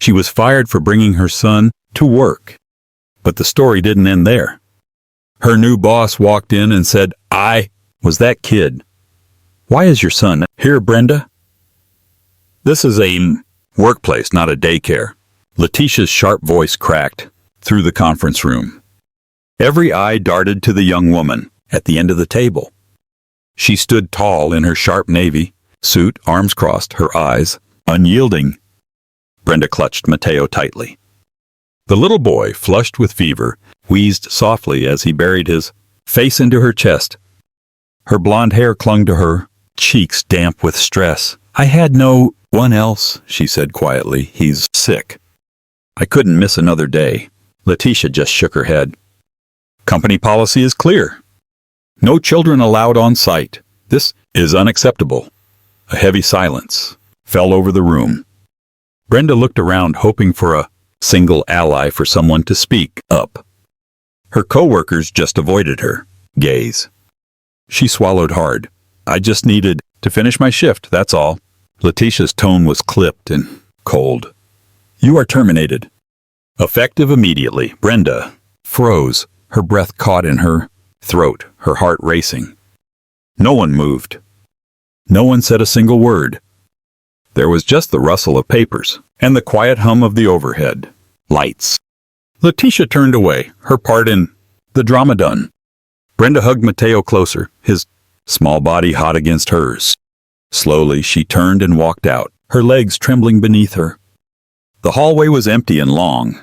She was fired for bringing her son to work. But the story didn't end there. Her new boss walked in and said, "I was that kid. Why is your son here, Brenda?" "This is a workplace, not a daycare." Letitia's sharp voice cracked through the conference room. Every eye darted to the young woman at the end of the table. She stood tall in her sharp navy suit, arms crossed, her eyes unyielding. Brenda clutched Matteo tightly. The little boy, flushed with fever, wheezed softly as he buried his face into her chest. Her blonde hair clung to her cheeks, damp with stress. "I had no one else," she said quietly. "He's sick. I couldn't miss another day." Letitia just shook her head. "Company policy is clear. No children allowed on site. This is unacceptable." A heavy silence fell over the room. Brenda looked around, hoping for a single ally, for someone to speak up. Her co-workers just avoided her gaze. She swallowed hard. "I just needed to finish my shift, that's all." Letitia's tone was clipped and cold. "You are terminated." Effective immediately. Brenda froze, her breath caught in her throat, her heart racing. No one moved. No one said a single word. There was just the rustle of papers and the quiet hum of the overhead lights. Letitia turned away, her part in the drama done. Brenda hugged Matteo closer, his small body hot against hers. Slowly, she turned and walked out, her legs trembling beneath her. The hallway was empty and long.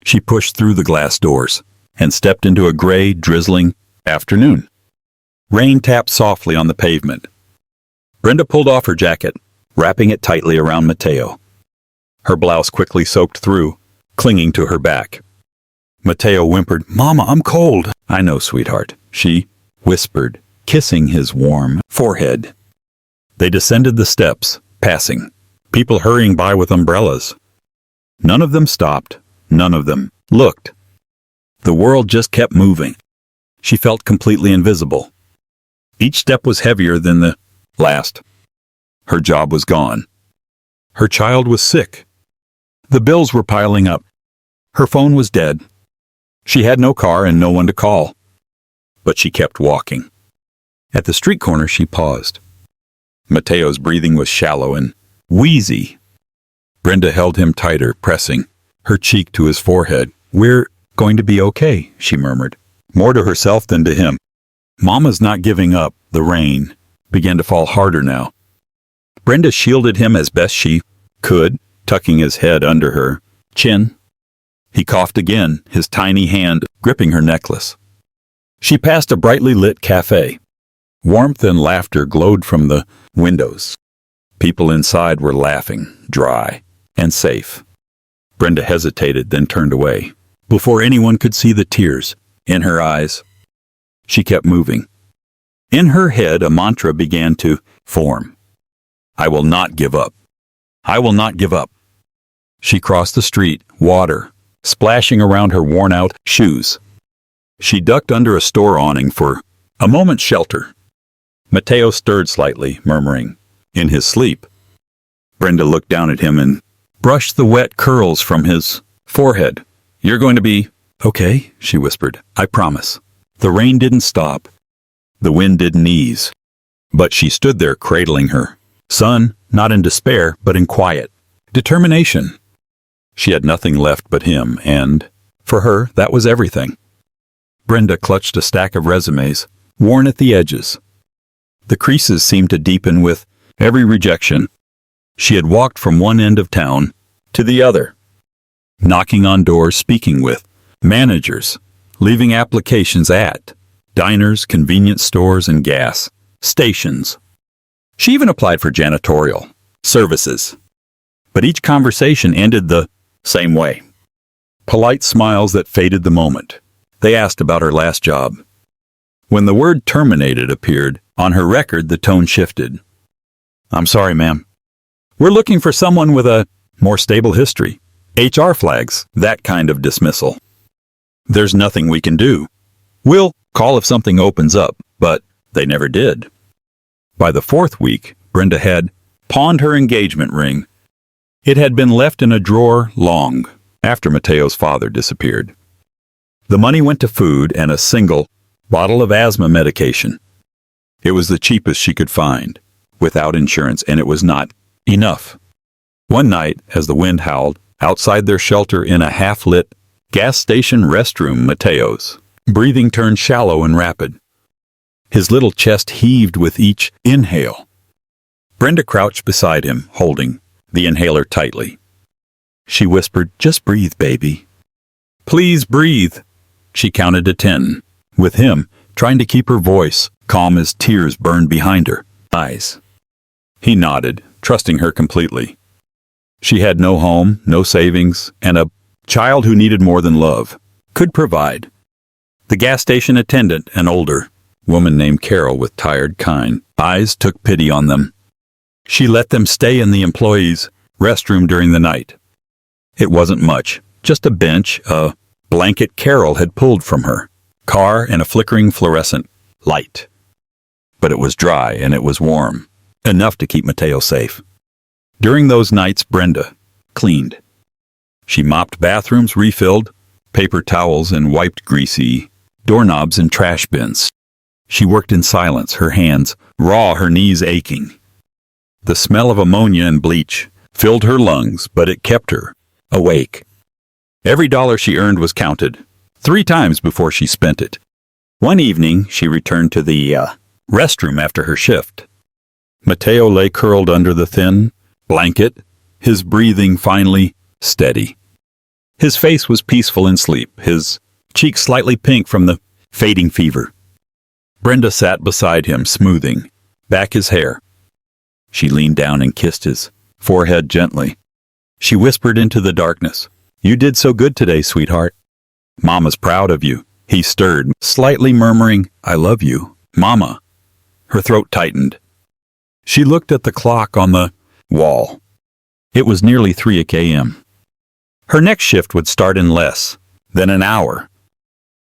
She pushed through the glass doors and stepped into a gray, drizzling afternoon. Rain tapped softly on the pavement. Brenda pulled off her jacket, wrapping it tightly around Matteo. Her blouse quickly soaked through, clinging to her back. Matteo whimpered, "Mama, I'm cold." "I know, sweetheart," she whispered, kissing his warm forehead. They descended the steps, passing, people hurrying by with umbrellas. None of them stopped. None of them looked. The world just kept moving. She felt completely invisible. Each step was heavier than the last. Her job was gone. Her child was sick. The bills were piling up. Her phone was dead. She had no car and no one to call. But she kept walking. At the street corner, she paused. Matteo's breathing was shallow and wheezy. Brenda held him tighter, pressing her cheek to his forehead. "We're going to be okay," she murmured, more to herself than to him. "Mama's not giving up." The rain began to fall harder now. Brenda shielded him as best she could, tucking his head under her chin. He coughed again, his tiny hand gripping her necklace. She passed a brightly lit cafe. Warmth and laughter glowed from the windows. People inside were laughing, dry and safe. Brenda hesitated, then turned away, before anyone could see the tears in her eyes. She kept moving. In her head, a mantra began to form. "I will not give up. I will not give up." She crossed the street, water splashing around her worn-out shoes. She ducked under a store awning for a moment's shelter. Matteo stirred slightly, murmuring in his sleep. Brenda looked down at him and brushed the wet curls from his forehead. "You're going to be okay," she whispered. "I promise." The rain didn't stop. The wind didn't ease. But she stood there cradling her son, not in despair, but in quiet determination. She had nothing left but him, and, for her, that was everything. Brenda clutched a stack of resumes, worn at the edges. The creases seemed to deepen with every rejection. She had walked from one end of town to the other, knocking on doors, speaking with managers, leaving applications at diners, convenience stores, and gas stations. She even applied for janitorial services. But each conversation ended the same way. Polite smiles that faded the moment. They asked about her last job. When the word terminated appeared on her record, the tone shifted. "I'm sorry, ma'am. We're looking for someone with a more stable history. HR flags, that kind of dismissal. There's nothing we can do. We'll call if something opens up," but they never did. By the fourth week, Brenda had pawned her engagement ring It had been left in a drawer long after Mateo's father disappeared. The money went to food and a single bottle of asthma medication. It was the cheapest she could find, without insurance, and it was not enough. One night, as the wind howled, outside their shelter in a half-lit gas station restroom, Mateo's breathing turned shallow and rapid. His little chest heaved with each inhale. Brenda crouched beside him, holding the inhaler tightly. She whispered, "Just breathe, baby. Please breathe." She counted to 10, with him trying to keep her voice calm as tears burned behind her eyes. He nodded, trusting her completely. She had no home, no savings, and a child who needed more than love could provide. The gas station attendant, an older woman named Carol with tired, kind eyes, took pity on them. She let them stay in the employees' restroom during the night. It wasn't much, just a bench, a blanket Carol had pulled from her car, and a flickering fluorescent light. But it was dry and it was warm, enough to keep Mateo safe. During those nights, Brenda cleaned. She mopped bathrooms, refilled paper towels, and wiped greasy doorknobs and trash bins. She worked in silence, her hands raw, her knees aching. The smell of ammonia and bleach filled her lungs, but it kept her awake. Every dollar she earned was counted 3 times before she spent it. One evening, she returned to the restroom after her shift. Mateo lay curled under the thin blanket, his breathing finally steady. His face was peaceful in sleep, his cheeks slightly pink from the fading fever. Brenda sat beside him, smoothing back his hair. She leaned down and kissed his forehead gently. She whispered into the darkness, "You did so good today, sweetheart. Mama's proud of you." He stirred, slightly murmuring, "I love you, Mama." Her throat tightened. She looked at the clock on the wall. It was nearly 3 a.m. Her next shift would start in less than an hour.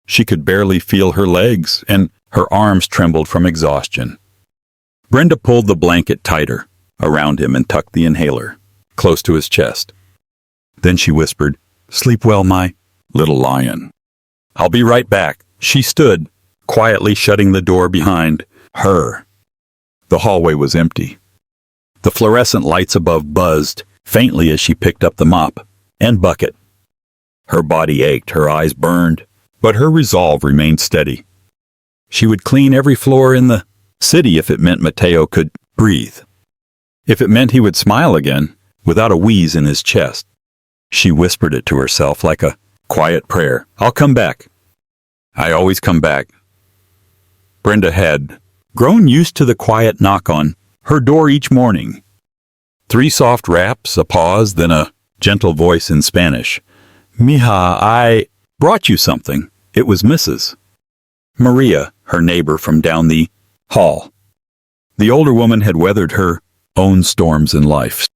She could barely feel her legs, and her arms trembled from exhaustion. Brenda pulled the blanket tighter around him and tucked the inhaler close to his chest. Then she whispered, "Sleep well, my little lion. I'll be right back." She stood, quietly shutting the door behind her. The hallway was empty. The fluorescent lights above buzzed faintly as she picked up the mop and bucket. Her body ached, her eyes burned, but her resolve remained steady. She would clean every floor in the city if it meant Mateo could breathe. If it meant he would smile again, without a wheeze in his chest. She whispered it to herself like a quiet prayer. "I'll come back. I always come back." Brenda had grown used to the quiet knock on her door each morning. 3 soft raps, a pause, then a gentle voice in Spanish. "Mija, I brought you something." It was Mrs. Maria, her neighbor from down the hall. The older woman had weathered her own storms in life,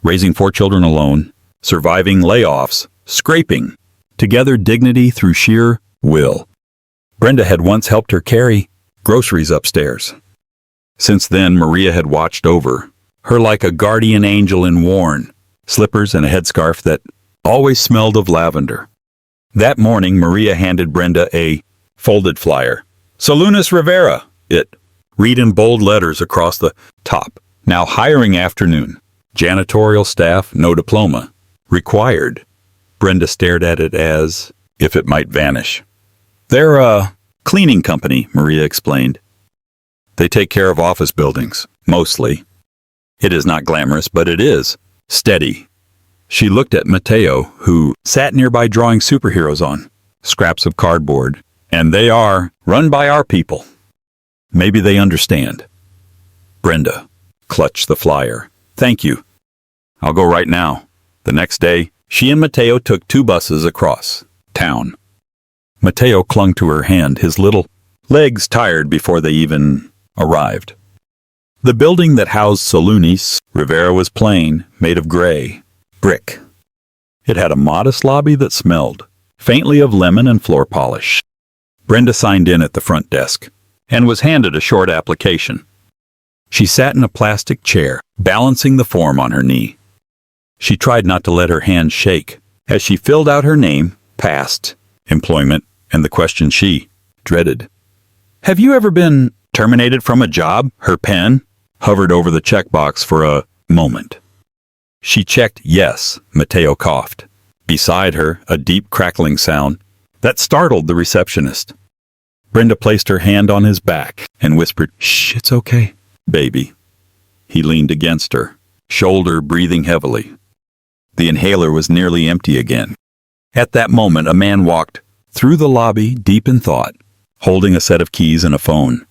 raising 4 children alone, surviving layoffs, scraping together dignity through sheer will. Brenda had once helped her carry groceries upstairs. Since then, Maria had watched over her like a guardian angel in worn slippers and a headscarf that always smelled of lavender. That morning, Maria handed Brenda a folded flyer. "Solunas Rivera," it read in bold letters across the top. "Now hiring afternoon. Janitorial staff, no diploma. Required." Brenda stared at it as if it might vanish. "They're a cleaning company," Maria explained. "They take care of office buildings, mostly. It is not glamorous, but it is steady." She looked at Mateo, who sat nearby drawing superheroes on scraps of cardboard. "And they are run by our people. Maybe they understand." Brenda clutched the flyer. "Thank you. I'll go right now." The next day, she and Mateo took 2 buses across town. Mateo clung to her hand, his little legs tired before they even arrived. The building that housed Solunas Rivera was plain, made of gray brick. It had a modest lobby that smelled faintly of lemon and floor polish. Brenda signed in at the front desk and was handed a short application. She sat in a plastic chair, balancing the form on her knee. She tried not to let her hands shake as she filled out her name, past, employment, and the question she dreaded. Have you ever been terminated from a job? Her pen hovered over the checkbox for a moment. She checked yes. Mateo coughed. Beside her, a deep crackling sound that startled the receptionist. Brenda placed her hand on his back and whispered, "Shh, it's okay, baby." He leaned against her, shoulder breathing heavily. The inhaler was nearly empty again. At that moment, a man walked through the lobby, deep in thought, holding a set of keys and a phone.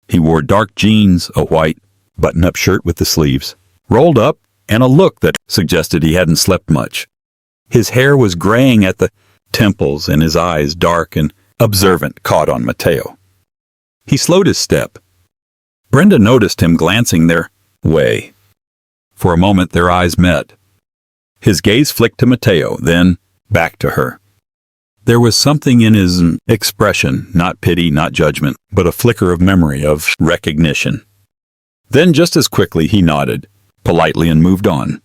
He wore dark jeans, a white button-up shirt with the sleeves rolled up, and a look that suggested he hadn't slept much. His hair was graying at the temples, and his eyes, dark and observant, caught on Mateo. He slowed his step. Brenda noticed him glancing their way. For a moment their eyes met. His gaze flicked to Mateo, then back to her. There was something in his expression, not pity, not judgment, but a flicker of memory, of recognition. Then just as quickly he nodded, politely, and moved on.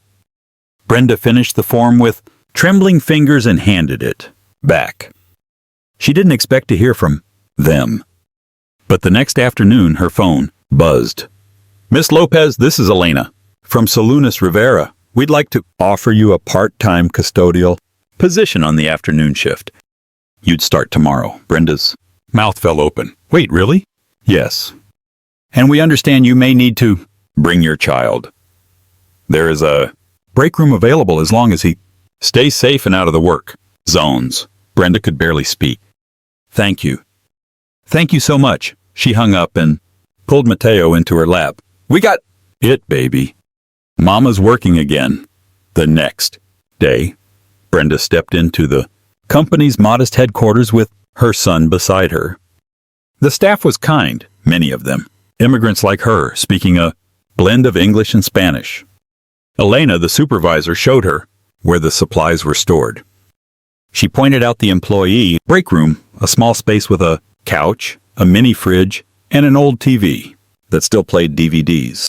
Brenda finished the form with trembling fingers and handed it back. She didn't expect to hear from them. But the next afternoon her phone buzzed. "Miss Lopez, this is Elena. From Salonis Rivera. We'd like to offer you a part-time custodial position on the afternoon shift. You'd start tomorrow." Brenda's mouth fell open. "Wait, really?" "Yes. And we understand you may need to bring your child. There is a break room available as long as he stays safe and out of the work zones." Brenda could barely speak. "Thank you. Thank you so much." She hung up and pulled Mateo into her lap. "We got it, baby. Mama's working again." The next day, Brenda stepped into the company's modest headquarters with her son beside her. The staff was kind, many of them, immigrants like her, speaking a blend of English and Spanish. Elena, the supervisor, showed her where the supplies were stored. She pointed out the employee break room, a small space with a couch, a mini fridge, and an old TV that still played DVDs.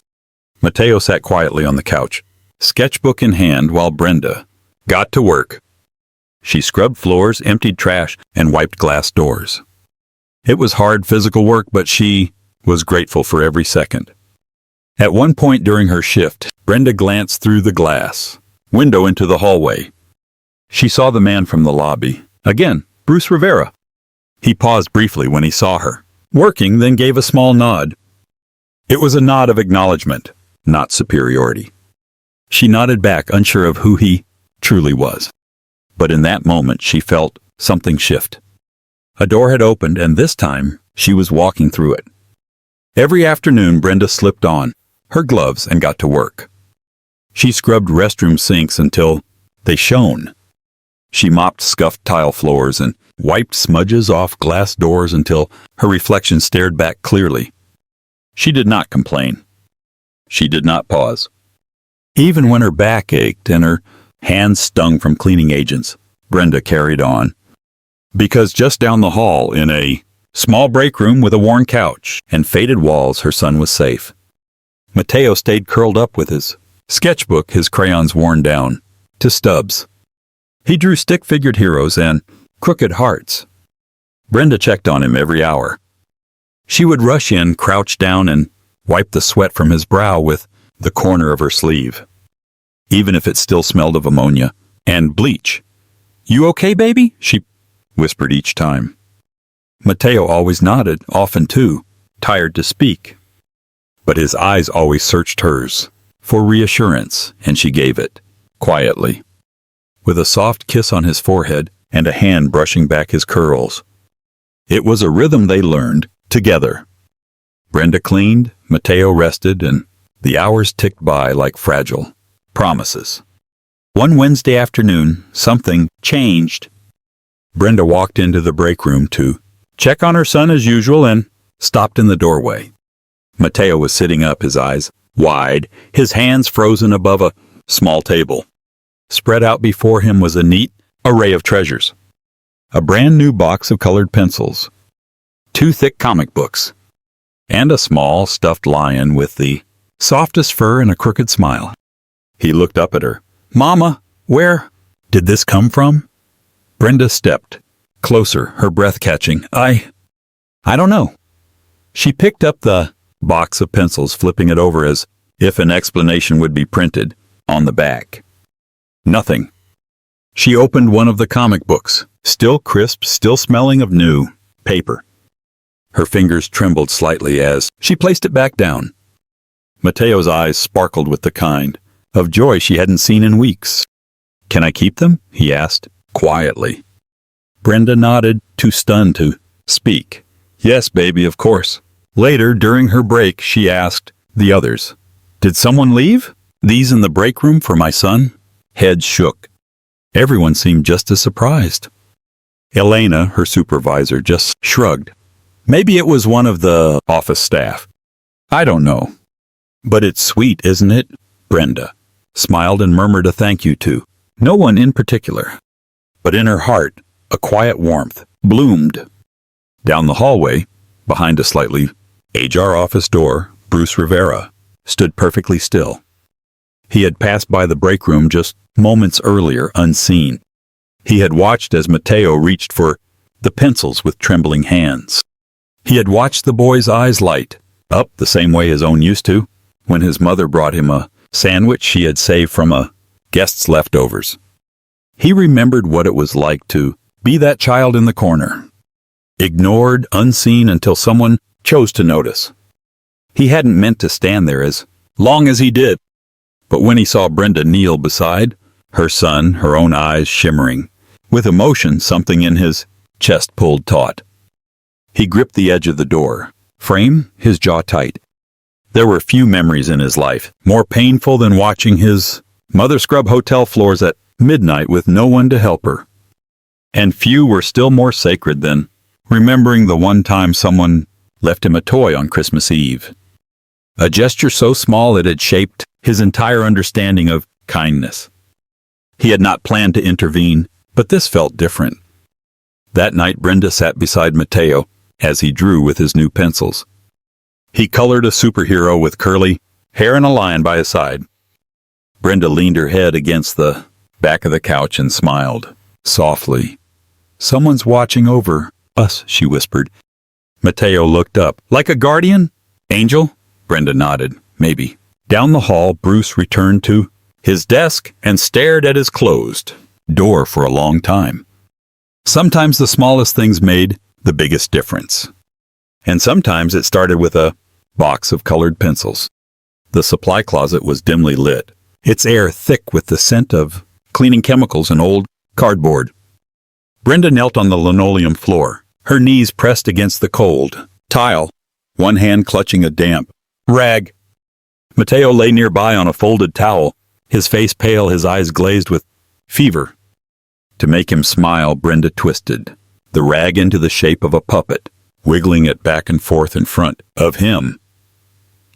Mateo sat quietly on the couch, sketchbook in hand, while Brenda got to work. She scrubbed floors, emptied trash, and wiped glass doors. It was hard physical work, but she was grateful for every second. At one point during her shift, Brenda glanced through the glass window into the hallway. She saw the man from the lobby. Again, Bruce Rivera. He paused briefly when he saw her working, then gave a small nod. It was a nod of acknowledgement, not superiority. She nodded back, unsure of who he truly was. But in that moment she felt something shift. A door had opened, and this time she was walking through it. Every afternoon Brenda slipped on her gloves and got to work. She scrubbed restroom sinks until they shone. She mopped scuffed tile floors and wiped smudges off glass doors until her reflection stared back clearly. She did not complain. She did not pause. Even when her back ached and her hands stung from cleaning agents, Brenda carried on. Because just down the hall, in a small break room with a worn couch and faded walls, her son was safe. Mateo stayed curled up with his sketchbook, his crayons worn down to stubs. He drew stick-figured heroes and crooked hearts. Brenda checked on him every hour. She would rush in, crouch down, and wipe the sweat from his brow with the corner of her sleeve, even if it still smelled of ammonia and bleach. "You okay, baby?" she whispered each time. Mateo always nodded, often too tired to speak. But his eyes always searched hers for reassurance, and she gave it, quietly, with a soft kiss on his forehead and a hand brushing back his curls. It was a rhythm they learned together. Brenda cleaned, Mateo rested, and the hours ticked by like fragile promises. One Wednesday afternoon, something changed. Brenda walked into the break room to check on her son as usual and stopped in the doorway. Mateo was sitting up, his eyes wide, his hands frozen above a small table. Spread out before him was a neat array of treasures. A brand new box of colored pencils, 2 thick comic books, and a small stuffed lion with the softest fur and a crooked smile. He looked up at her, Mama, where did this come from? Brenda stepped closer, her breath catching. I don't know. She picked up the box of pencils, flipping it over as if an explanation would be printed on the back. Nothing. She opened one of the comic books, still crisp, still smelling of new paper. Her fingers trembled slightly as she placed it back down. Mateo's eyes sparkled with the kind of joy she hadn't seen in weeks. Can I keep them? He asked, quietly. Brenda nodded, too stunned to speak. Yes, baby, of course. Later, during her break, she asked the others, did someone leave these in the break room for my son? Heads shook. Everyone seemed just as surprised. Elena, her supervisor, just shrugged. Maybe it was one of the office staff. I don't know. But it's sweet, isn't it? Brenda smiled and murmured a thank you to no one in particular. But in her heart, a quiet warmth bloomed. Down the hallway, behind a slightly ajar office door, Bruce Rivera stood perfectly still. He had passed by the break room just moments earlier, unseen. He had watched as Mateo reached for the pencils with trembling hands. He had watched the boy's eyes light up the same way his own used to when his mother brought him a sandwich she had saved from a guest's leftovers. He remembered what it was like to be that child in the corner, ignored, unseen until someone chose to notice. He hadn't meant to stand there as long as he did, but when he saw Brenda kneel beside her son, her own eyes shimmering with emotion, something in his chest pulled taut. He gripped the edge of the door frame, his jaw tight. There were few memories in his life more painful than watching his mother scrub hotel floors at midnight with no one to help her. And few were still more sacred than remembering the one time someone left him a toy on Christmas Eve. A gesture so small it had shaped his entire understanding of kindness. He had not planned to intervene, but this felt different. That night Brenda sat beside Mateo as he drew with his new pencils. He colored a superhero with curly hair and a lion by his side. Brenda leaned her head against the back of the couch and smiled softly. Someone's watching over us, she whispered. Mateo looked up. Like a guardian? Angel? Brenda nodded. Maybe. Down the hall, Bruce returned to his desk and stared at his closed door for a long time. Sometimes the smallest things made the biggest difference. And sometimes it started with a box of colored pencils. The supply closet was dimly lit, its air thick with the scent of cleaning chemicals and old cardboard. Brenda knelt on the linoleum floor, her knees pressed against the cold tile, one hand clutching a damp rag. Mateo lay nearby on a folded towel, his face pale, his eyes glazed with fever. To make him smile, Brenda twisted the rag into the shape of a puppet, wiggling it back and forth in front of him.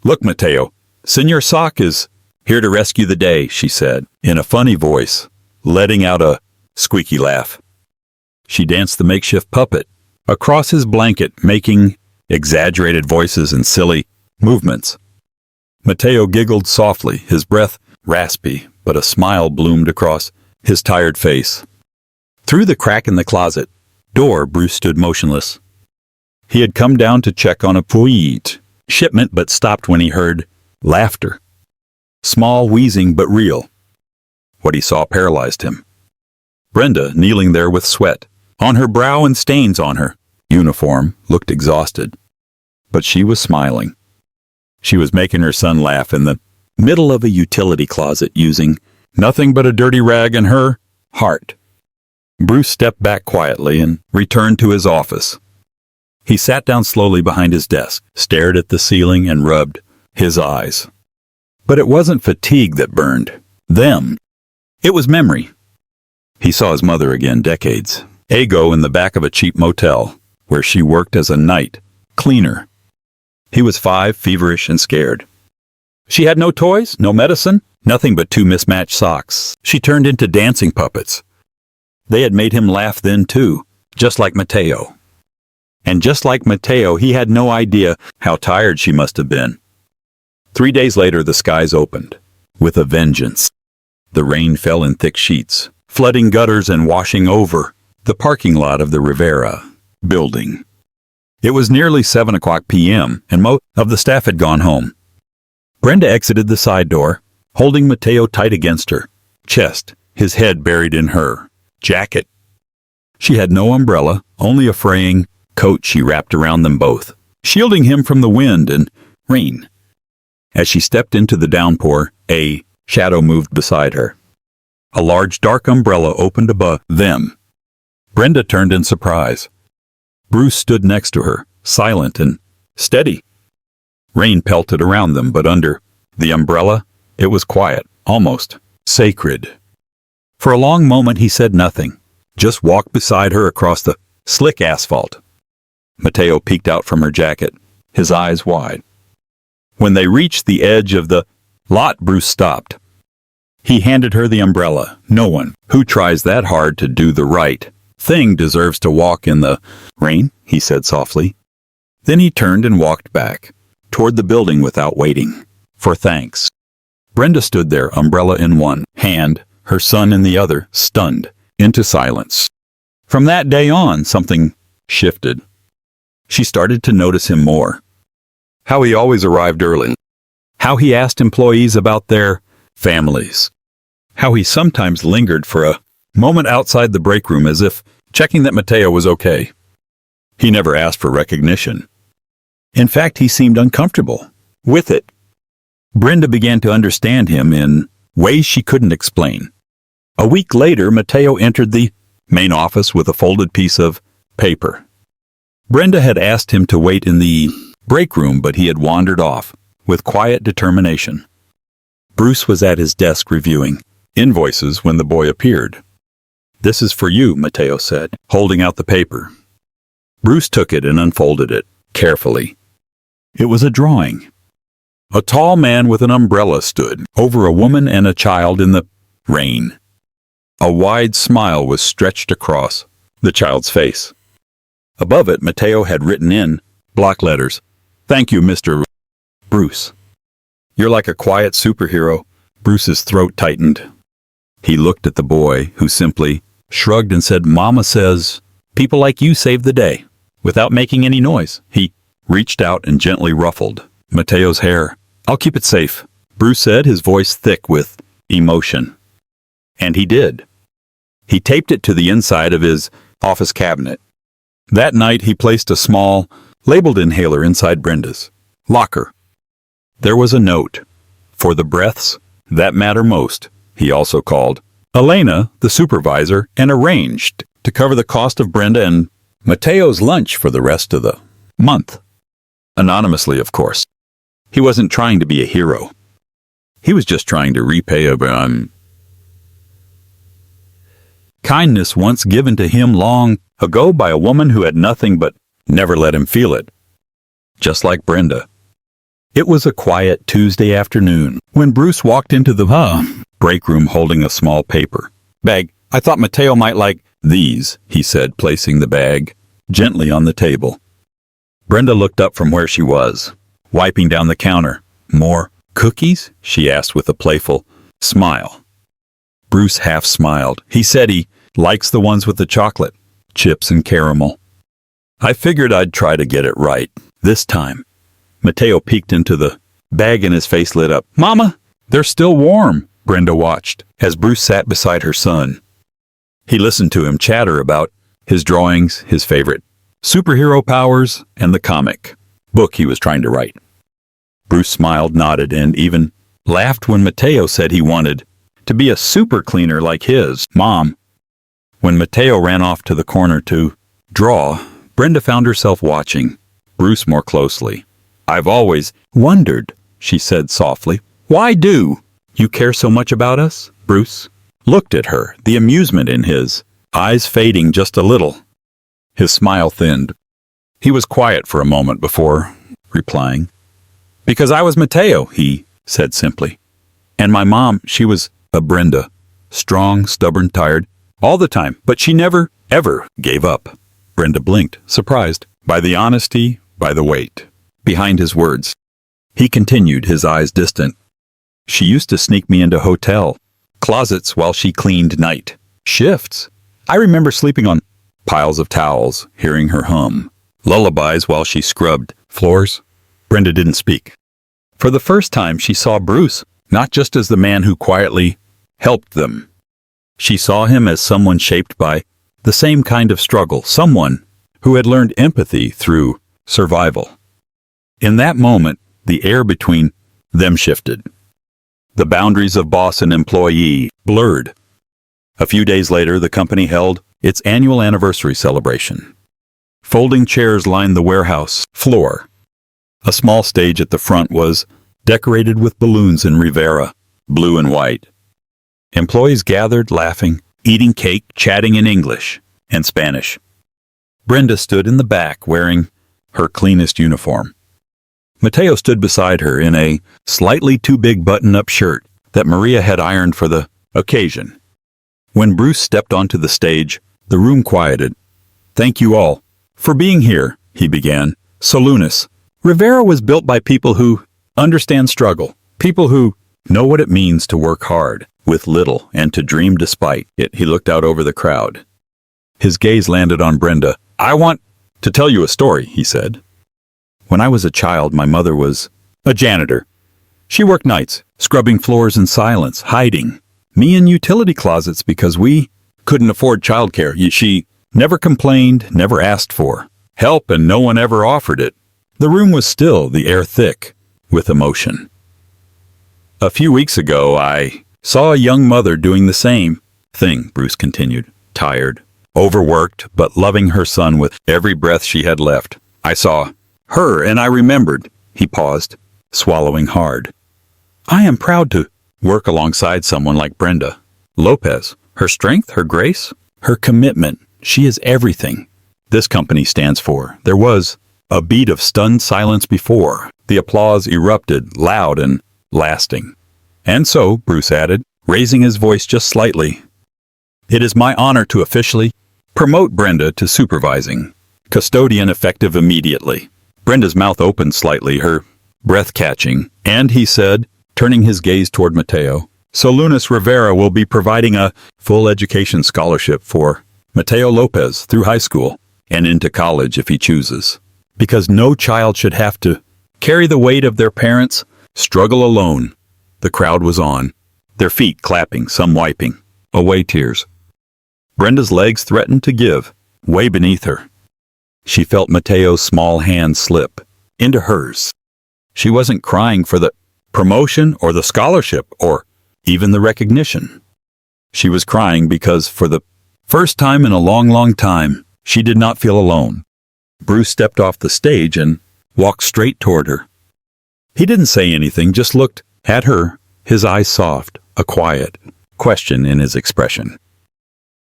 Look, Mateo, Senor Sock is here to rescue the day, she said, in a funny voice, letting out a squeaky laugh. She danced the makeshift puppet across his blanket, making exaggerated voices and silly movements. Mateo giggled softly, his breath raspy, but a smile bloomed across his tired face. Through the crack in the closet door, Bruce stood motionless. He had come down to check on a Puig shipment, but stopped when he heard laughter. Small, wheezing, but real. What he saw paralyzed him. Brenda, kneeling there with sweat on her brow and stains on her uniform, looked exhausted. But she was smiling. She was making her son laugh in the middle of a utility closet, using nothing but a dirty rag and her heart. Bruce stepped back quietly and returned to his office. He sat down slowly behind his desk, stared at the ceiling, and rubbed his eyes. But it wasn't fatigue that burned them. It was memory. He saw his mother again, decades ago, in the back of a cheap motel, where she worked as a night cleaner. He was 5, feverish and scared. She had no toys, no medicine, nothing but 2 mismatched socks. She turned into dancing puppets. They had made him laugh then too, just like Mateo. And just like Mateo, he had no idea how tired she must have been. 3 days later, the skies opened with a vengeance. The rain fell in thick sheets, flooding gutters and washing over the parking lot of the Rivera building. It was nearly 7 p.m., and most of the staff had gone home. Brenda exited the side door, holding Mateo tight against her chest, his head buried in her jacket. She had no umbrella, only a fraying coat she wrapped around them both, shielding him from the wind and rain. As she stepped into the downpour, a shadow moved beside her. A large dark umbrella opened above them. Brenda turned in surprise. Bruce stood next to her, silent and steady. Rain pelted around them, but under the umbrella, it was quiet, almost sacred. For a long moment he said nothing, just walked beside her across the slick asphalt. Mateo peeked out from her jacket, his eyes wide. When they reached the edge of the lot, Bruce stopped. He handed her the umbrella. No one who tries that hard to do the right thing deserves to walk in the rain, he said softly. Then he turned and walked back, toward the building without waiting for thanks. Brenda stood there, umbrella in one hand, her son in the other, stunned into silence. From that day on, something shifted. She started to notice him more. How he always arrived early. How he asked employees about their families. How he sometimes lingered for a moment outside the break room as if checking that Mateo was okay. He never asked for recognition. In fact, he seemed uncomfortable with it. Brenda began to understand him in ways she couldn't explain. A week later, Mateo entered the main office with a folded piece of paper. Brenda had asked him to wait in the break room, but he had wandered off with quiet determination. Bruce was at his desk reviewing invoices when the boy appeared. "This is for you," Mateo said, holding out the paper. Bruce took it and unfolded it carefully. It was a drawing. A tall man with an umbrella stood over a woman and a child in the rain. A wide smile was stretched across the child's face. Above it, Mateo had written in block letters, "Thank you, Mr. Bruce. You're like a quiet superhero." Bruce's throat tightened. He looked at the boy, who simply shrugged and said, "Mama says people like you save the day," without making any noise. He reached out and gently ruffled Mateo's hair. "I'll keep it safe," Bruce said, his voice thick with emotion. And he did. He taped it to the inside of his office cabinet. That night he placed a small, labeled inhaler inside Brenda's locker. There was a note. "For the breaths that matter most," he also called Elena, the supervisor, and arranged to cover the cost of Brenda and Mateo's lunch for the rest of the month. Anonymously, of course. He wasn't trying to be a hero. He was just trying to repay a kindness once given to him long ago by a woman who had nothing but never let him feel it. Just like Brenda. It was a quiet Tuesday afternoon when Bruce walked into the break room holding a small paper bag. "I thought Mateo might like these," he said, placing the bag gently on the table. Brenda looked up from where she was, wiping down the counter. "More cookies?" she asked with a playful smile. Bruce half smiled. He said he likes the ones with the chocolate, chips and caramel. "I figured I'd try to get it right this time." Mateo peeked into the bag and his face lit up. "Mama, they're still warm." Brenda watched as Bruce sat beside her son. He listened to him chatter about his drawings, his favorite superhero powers, and the comic book he was trying to write. Bruce smiled, nodded, and even laughed when Mateo said he wanted to be a super cleaner like his mom. When Mateo ran off to the corner to draw, Brenda found herself watching Bruce more closely. "I've always wondered," she said softly, "why do you care so much about us?" Bruce looked at her, the amusement in his eyes fading just a little. His smile thinned. He was quiet for a moment before replying. "Because I was Mateo," he said simply. "And my mom, she was a Brenda. Strong, stubborn, tired, all the time, but she never, ever gave up." Brenda blinked, surprised by the honesty, by the weight behind his words. He continued, his eyes distant. "She used to sneak me into hotel closets while she cleaned night shifts. I remember sleeping on piles of towels, hearing her hum lullabies while she scrubbed floors. Brenda didn't speak. For the first time, she saw Bruce not just as the man who quietly helped them. She saw him as someone shaped by the same kind of struggle, someone who had learned empathy through survival. In that moment, the air between them shifted. The boundaries of boss and employee blurred. A few days later, the company held its annual anniversary celebration. Folding chairs lined the warehouse floor. A small stage at the front was decorated with balloons in Rivera, blue and white. Employees gathered, laughing, eating cake, chatting in English and Spanish. Brenda stood in the back, wearing her cleanest uniform. Mateo stood beside her in a slightly too big button-up shirt that Maria had ironed for the occasion. When Bruce stepped onto the stage, the room quieted. "Thank you all for being here," he began. "So Lunas, Rivera was built by people who understand struggle, people who know what it means to work hard with little and to dream despite it." He looked out over the crowd. His gaze landed on Brenda. "I want to tell you a story," he said. "When I was a child, my mother was a janitor. She worked nights, scrubbing floors in silence, hiding me in utility closets because we couldn't afford childcare. She never complained, never asked for help, and no one ever offered it. The room was still, the air thick with emotion. A few weeks ago, I saw a young mother doing the same thing," Bruce continued. "Tired, overworked, but loving her son with every breath she had left. I saw her, and I remembered." He paused, swallowing hard. "I am proud to work alongside someone like Brenda Lopez. Her strength, her grace, her commitment. She is everything this company stands for." There was a beat of stunned silence before the applause erupted, loud and lasting. "And so," Bruce added, raising his voice just slightly, "it is my honor to officially promote Brenda to supervising custodian effective immediately." Brenda's mouth opened slightly, her breath catching, and he said, turning his gaze toward Mateo, "So Lunas Rivera will be providing a full education scholarship for Mateo Lopez through high school and into college if he chooses. Because no child should have to carry the weight of their parents' struggle alone." The crowd was on, their feet clapping, some wiping away tears. Brenda's legs threatened to give way beneath her. She felt Mateo's small hand slip into hers. She wasn't crying for the promotion or the scholarship or even the recognition. She was crying because for the first time in a long, long time, she did not feel alone. Bruce stepped off the stage and walked straight toward her. He didn't say anything, just looked at her, his eyes soft, a quiet question in his expression.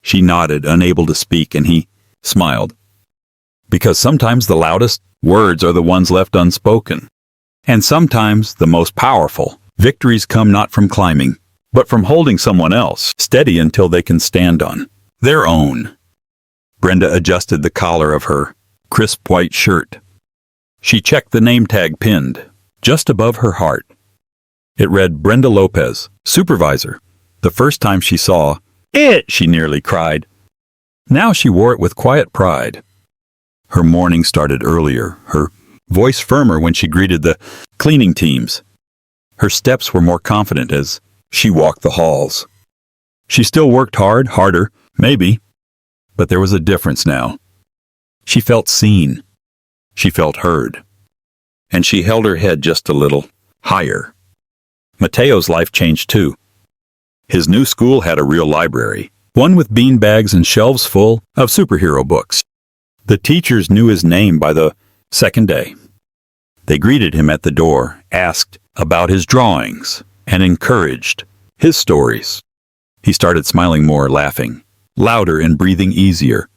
She nodded, unable to speak, and he smiled. Because sometimes the loudest words are the ones left unspoken. And sometimes the most powerful victories come not from climbing, but from holding someone else steady until they can stand on their own. Brenda adjusted the collar of her crisp white shirt. She checked the name tag pinned just above her heart. It read Brenda Lopez, supervisor. The first time she saw it, she nearly cried. Now she wore it with quiet pride. Her morning started earlier, her voice firmer when she greeted the cleaning teams. Her steps were more confident as she walked the halls. She still worked hard, harder, maybe, but there was a difference now. She felt seen. She felt heard. And she held her head just a little higher. Mateo's life changed too. His new school had a real library, one with beanbags and shelves full of superhero books. The teachers knew his name by the second day. They greeted him at the door, asked about his drawings, and encouraged his stories. He started smiling more, laughing, louder and breathing easier.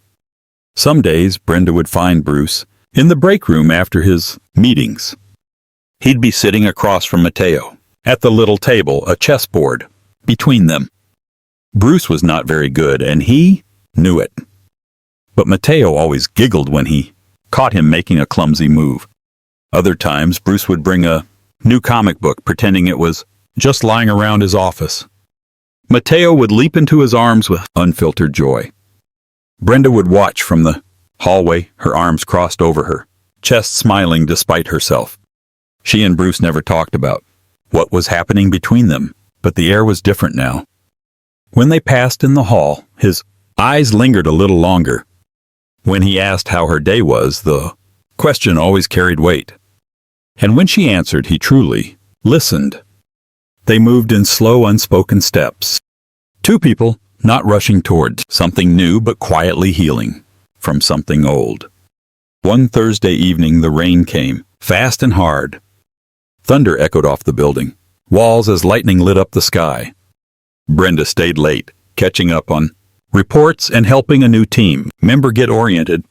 Some days, Brenda would find Bruce in the break room after his meetings. He'd be sitting across from Mateo, at the little table, a chessboard between them. Bruce was not very good, and he knew it. But Mateo always giggled when he caught him making a clumsy move. Other times, Bruce would bring a new comic book, pretending it was just lying around his office. Mateo would leap into his arms with unfiltered joy. Brenda would watch from the hallway, her arms crossed over her chest, smiling despite herself. She and Bruce never talked about what was happening between them, but the air was different now. When they passed in the hall, his eyes lingered a little longer. When he asked how her day was, the question always carried weight. And when she answered, he truly listened. They moved in slow, unspoken steps. Two people, not rushing towards something new but quietly healing from something old. One Thursday evening the rain came, fast and hard. Thunder echoed off the building, walls as lightning lit up the sky. Brenda stayed late, catching up on reports and helping a new team member get oriented.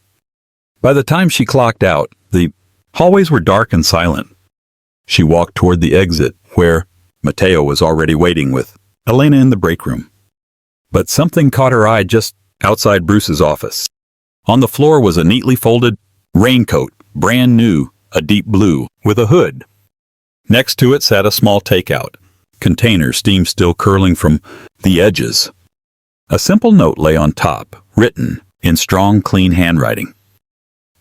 By the time she clocked out, the hallways were dark and silent. She walked toward the exit, where Mateo was already waiting with Elena in the break room. But something caught her eye just outside Bruce's office. On the floor was a neatly folded raincoat, brand new, a deep blue, with a hood. Next to it sat a small takeout container, steam still curling from the edges. A simple note lay on top, written in strong, clean handwriting.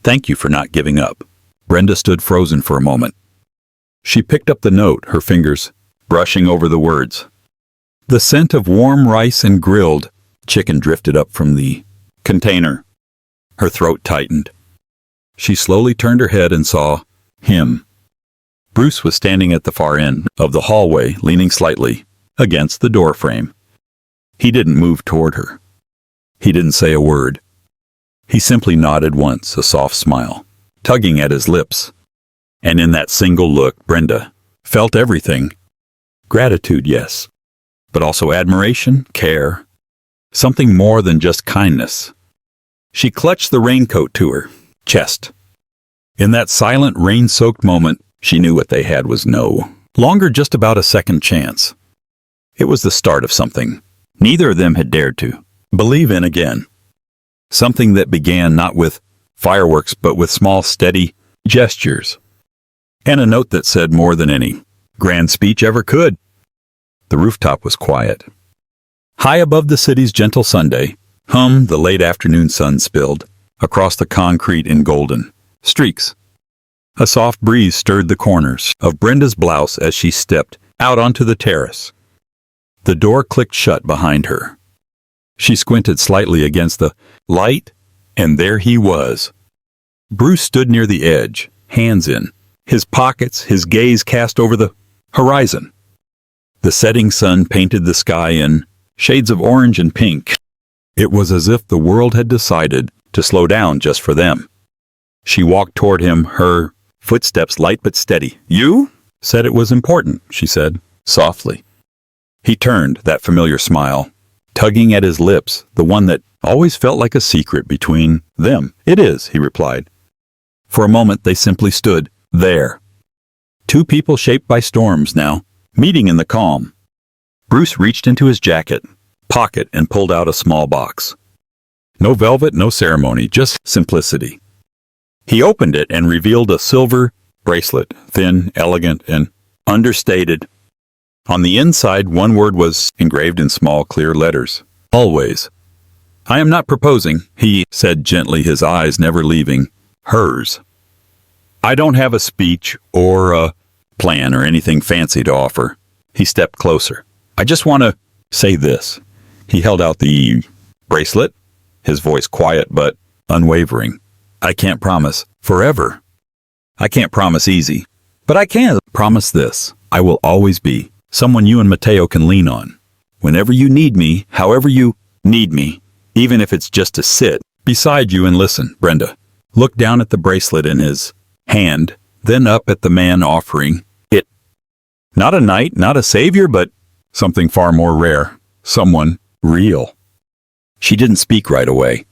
"Thank you for not giving up." Brenda stood frozen for a moment. She picked up the note, her fingers brushing over the words. The scent of warm rice and grilled chicken drifted up from the container. Her throat tightened. She slowly turned her head and saw him. Bruce was standing at the far end of the hallway, leaning slightly against the door frame. He didn't move toward her. He didn't say a word. He simply nodded once, a soft smile, tugging at his lips. And in that single look, Brenda felt everything. Gratitude, yes, but also admiration, care, something more than just kindness. She clutched the raincoat to her chest. In that silent, rain-soaked moment, she knew what they had was no longer just about a second chance. It was the start of something neither of them had dared to believe in again. Something that began not with fireworks but with small, steady gestures. And a note that said more than any grand speech ever could. The rooftop was quiet. High above the city's gentle Sunday, the late afternoon sun spilled across the concrete in golden streaks. A soft breeze stirred the corners of Brenda's blouse as she stepped out onto the terrace. The door clicked shut behind her. She squinted slightly against the light, and there he was. Bruce stood near the edge, hands in his pockets, his gaze cast over the horizon. The setting sun painted the sky in shades of orange and pink. It was as if the world had decided to slow down just for them. She walked toward him, her footsteps light but steady. "You said it was important," she said, softly. He turned, that familiar smile, tugging at his lips, the one that always felt like a secret between them. "It is," he replied. For a moment they simply stood there. Two people shaped by storms now, meeting in the calm. Bruce reached into his jacket pocket and pulled out a small box. No velvet, no ceremony, just simplicity. He opened it and revealed a silver bracelet, thin, elegant, and understated. On the inside, one word was engraved in small, clear letters. "Always." "I am not proposing," he said gently, his eyes never leaving hers. "I don't have a speech or a plan or anything fancy to offer." He stepped closer. "I just want to say this." He held out the bracelet, his voice quiet but unwavering. "I can't promise forever. I can't promise easy. But I can promise this. I will always be someone you and Mateo can lean on. Whenever you need me, however you need me, even if it's just to sit beside you and listen." Brenda looked down at the bracelet in his hand, then up at the man offering it. Not a knight, not a savior, but something far more rare. Someone real. She didn't speak right away.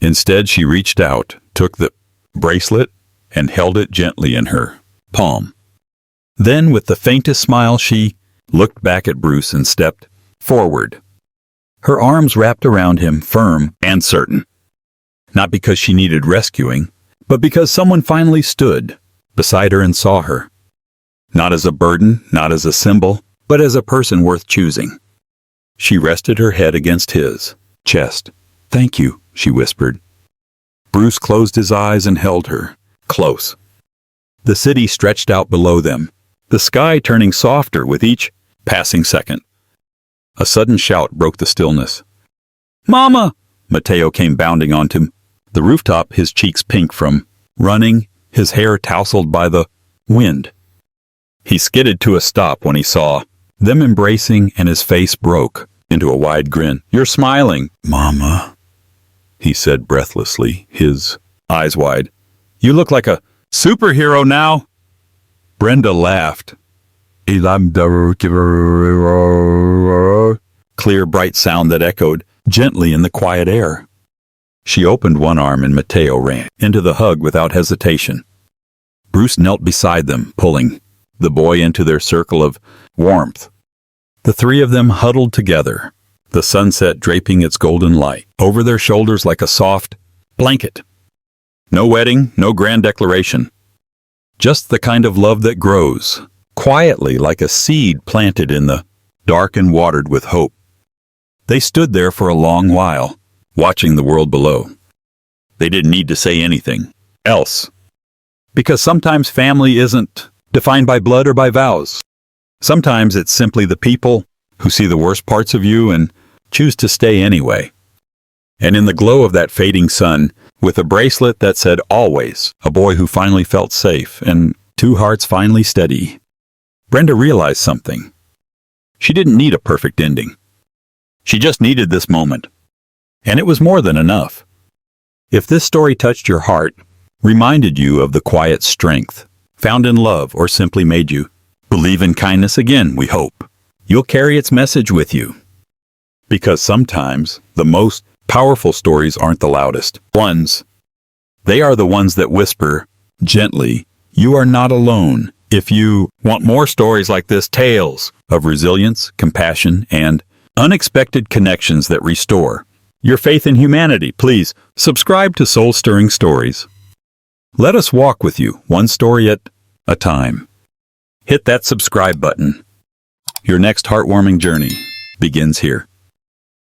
Instead, she reached out, took the bracelet, and held it gently in her palm. Then, with the faintest smile, she looked back at Bruce and stepped forward. Her arms wrapped around him, firm and certain. Not because she needed rescuing, but because someone finally stood beside her and saw her. Not as a burden, not as a symbol, but as a person worth choosing. She rested her head against his chest. "Thank you," she whispered. Bruce closed his eyes and held her close. The city stretched out below them, the sky turning softer with each passing second. A sudden shout broke the stillness. "Mama!" Mateo came bounding onto the rooftop, his cheeks pink from running, his hair tousled by the wind. He skidded to a stop when he saw them embracing, and his face broke into a wide grin. "You're smiling, Mama," he said breathlessly, his eyes wide. "You look like a superhero now." Brenda laughed. Clear, bright sound that echoed gently in the quiet air. She opened one arm and Mateo ran into the hug without hesitation. Bruce knelt beside them, pulling the boy into their circle of warmth. The three of them huddled together, the sunset draping its golden light over their shoulders like a soft blanket. No wedding, no grand declaration. Just the kind of love that grows quietly like a seed planted in the dark and watered with hope. They stood there for a long while, watching the world below. They didn't need to say anything else, because sometimes family isn't defined by blood or by vows. Sometimes it's simply the people who see the worst parts of you and choose to stay anyway. And in the glow of that fading sun, with a bracelet that said always, a boy who finally felt safe and two hearts finally steady, Brenda realized something. She didn't need a perfect ending. She just needed this moment. And it was more than enough. If this story touched your heart, reminded you of the quiet strength found in love, or simply made you believe in kindness again, we hope you'll carry its message with you. Because sometimes the most powerful stories aren't the loudest ones. They are the ones that whisper gently, "You are not alone." If you want more stories like this, tales of resilience, compassion, and unexpected connections that restore your faith in humanity, please subscribe to Soul Stirring Stories. Let us walk with you, one story at a time. Hit that subscribe button. Your next heartwarming journey begins here.